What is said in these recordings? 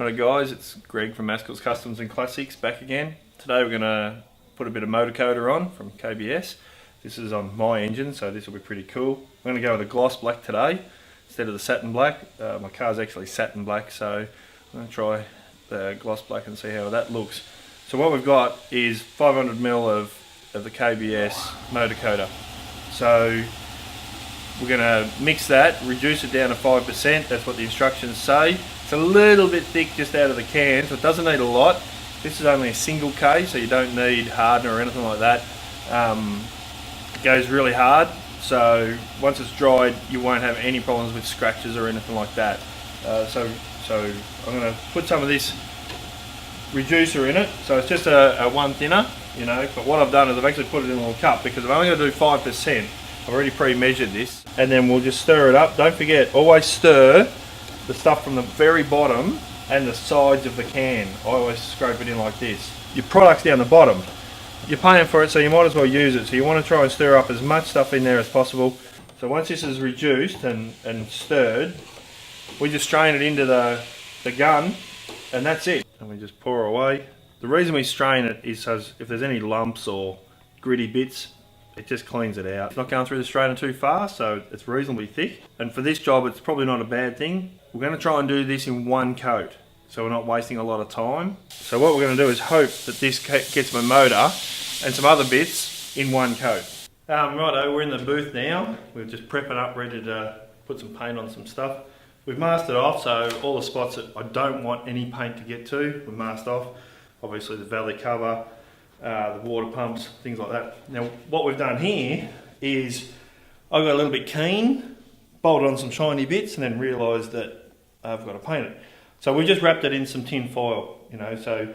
Alright guys, it's Greg from Maskell's Customs and Classics back again. Today we're going to put a bit of motor coater on from KBS. This is on my engine, so this will be pretty cool. I'm going to go with a gloss black today instead of the satin black. My car's actually satin black, so I'm going to try the gloss black and see how that looks. So what we've got is 500ml of the KBS Motor Coater. So we're going to mix that, reduce it down to 5%, that's what the instructions say. It's a little bit thick just out of the can, so it doesn't need a lot. This is only a single K, so you don't need hardener or anything like that. It goes really hard, so once it's dried you won't have any problems with scratches or anything like that. So I'm going to put some of this reducer in it, so it's just a one thinner, you know, but what I've done is I've actually put it in a little cup because I'm only going to do 5%. I've already pre-measured this, and then we'll just stir it up. Don't forget, always stir the stuff from the very bottom and the sides of the can. I always scrape it in like this. Your product's down the bottom. You're paying for it, so you might as well use it. So you want to try and stir up as much stuff in there as possible. So once this is reduced and stirred, we just strain it into the gun, and that's it. And we just pour away. The reason we strain it is so if there's any lumps or gritty bits, it just cleans it out. It's not going through the strainer too fast, so it's reasonably thick. And for this job, it's probably not a bad thing. We're going to try and do this in one coat, so we're not wasting a lot of time. So what we're going to do is hope that this gets my motor and some other bits in one coat. Righto, we're in the booth now. We're just prepping up, ready to put some paint on some stuff. We've masked it off, so all the spots that I don't want any paint to get to, we've masked off. Obviously the valley cover, the water pumps, things like that. Now what we've done here is I got a little bit keen, bolted on some shiny bits, and then realised that I've got to paint it. So we just wrapped it in some tin foil, you know, so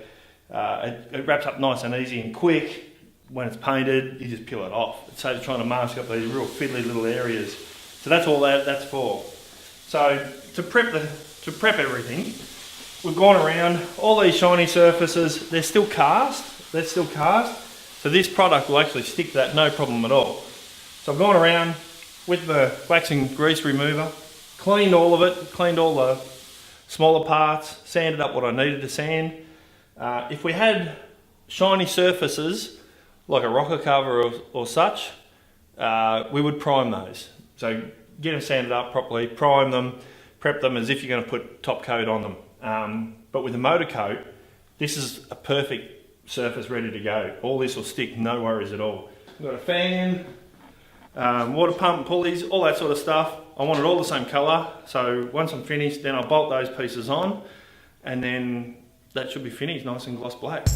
it wraps up nice and easy and quick. When it's painted, you just peel it off. It saves trying to mask up these real fiddly little areas. So that's all that's for. So to prep everything, we've gone around all these shiny surfaces. They're still cast. They're still cast. So this product will actually stick to that, no problem at all. So I've gone around with the wax and grease remover, cleaned all of it, cleaned all the smaller parts, sanded up what I needed to sand. If we had shiny surfaces, like a rocker cover or such, we would prime those. So get them sanded up properly, prime them, prep them as if you're going to put top coat on them. But with the motor coat, this is a perfect surface ready to go. All this will stick, no worries at all. We've got a fan, water pump, pulleys, all that sort of stuff. I want it all the same colour, so once I'm finished, then I'll bolt those pieces on, and then that should be finished, nice and gloss black.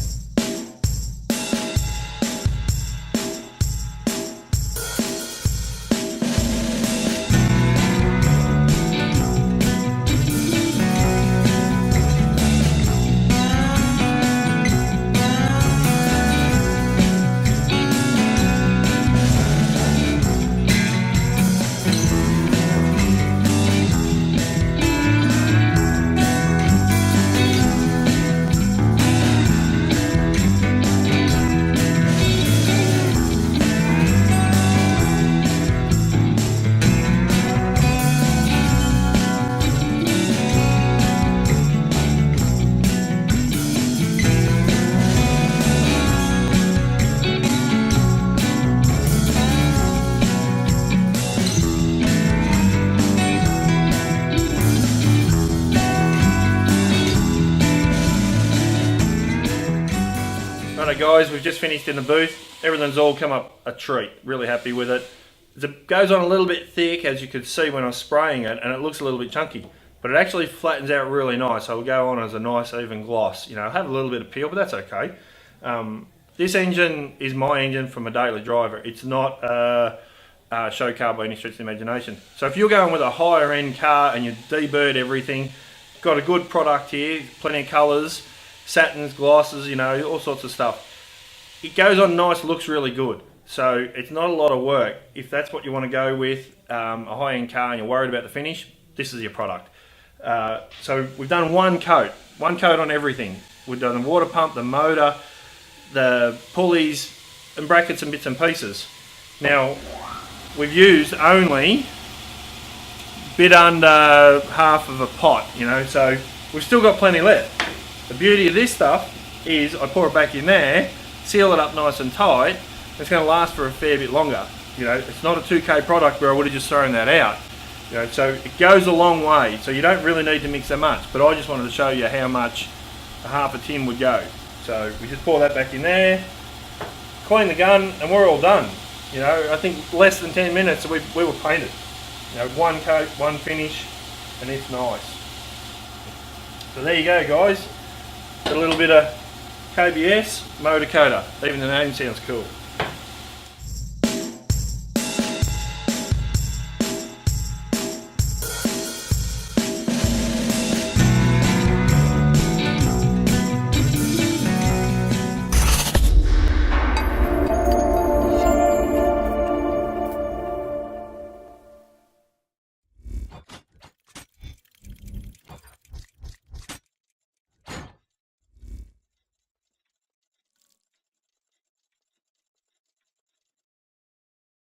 Right guys, we've just finished in the booth. Everything's all come up a treat. Really happy with it. It goes on a little bit thick, as you could see when I was spraying it, and it looks a little bit chunky. But it actually flattens out really nice, so it'll go on as a nice even gloss. You know, have a little bit of peel, but that's okay. This engine is my engine from a daily driver. It's not a show car by any stretch of the imagination. So if you're going with a higher end car and you debird everything, got a good product here, plenty of colours, satins, glosses, you know, all sorts of stuff. It goes on nice, looks really good. So it's not a lot of work. If that's what you want to go with, a high-end car and you're worried about the finish, this is your product. So we've done one coat on everything. We've done the water pump, the motor, the pulleys, and brackets and bits and pieces. Now, we've used only a bit under half of a pot, you know, so we've still got plenty left. The beauty of this stuff is I pour it back in there, seal it up nice and tight. It's going to last for a fair bit longer. You know, it's not a 2K product where I would have just thrown that out. You know, so it goes a long way. So you don't really need to mix that much. But I just wanted to show you how much a half a tin would go. So we just pour that back in there, clean the gun, and we're all done. You know, I think less than 10 minutes we were painted. You know, one coat, one finish, and it's nice. So there you go, guys. Got a little bit of KBS Motor Coater. Even the name sounds cool.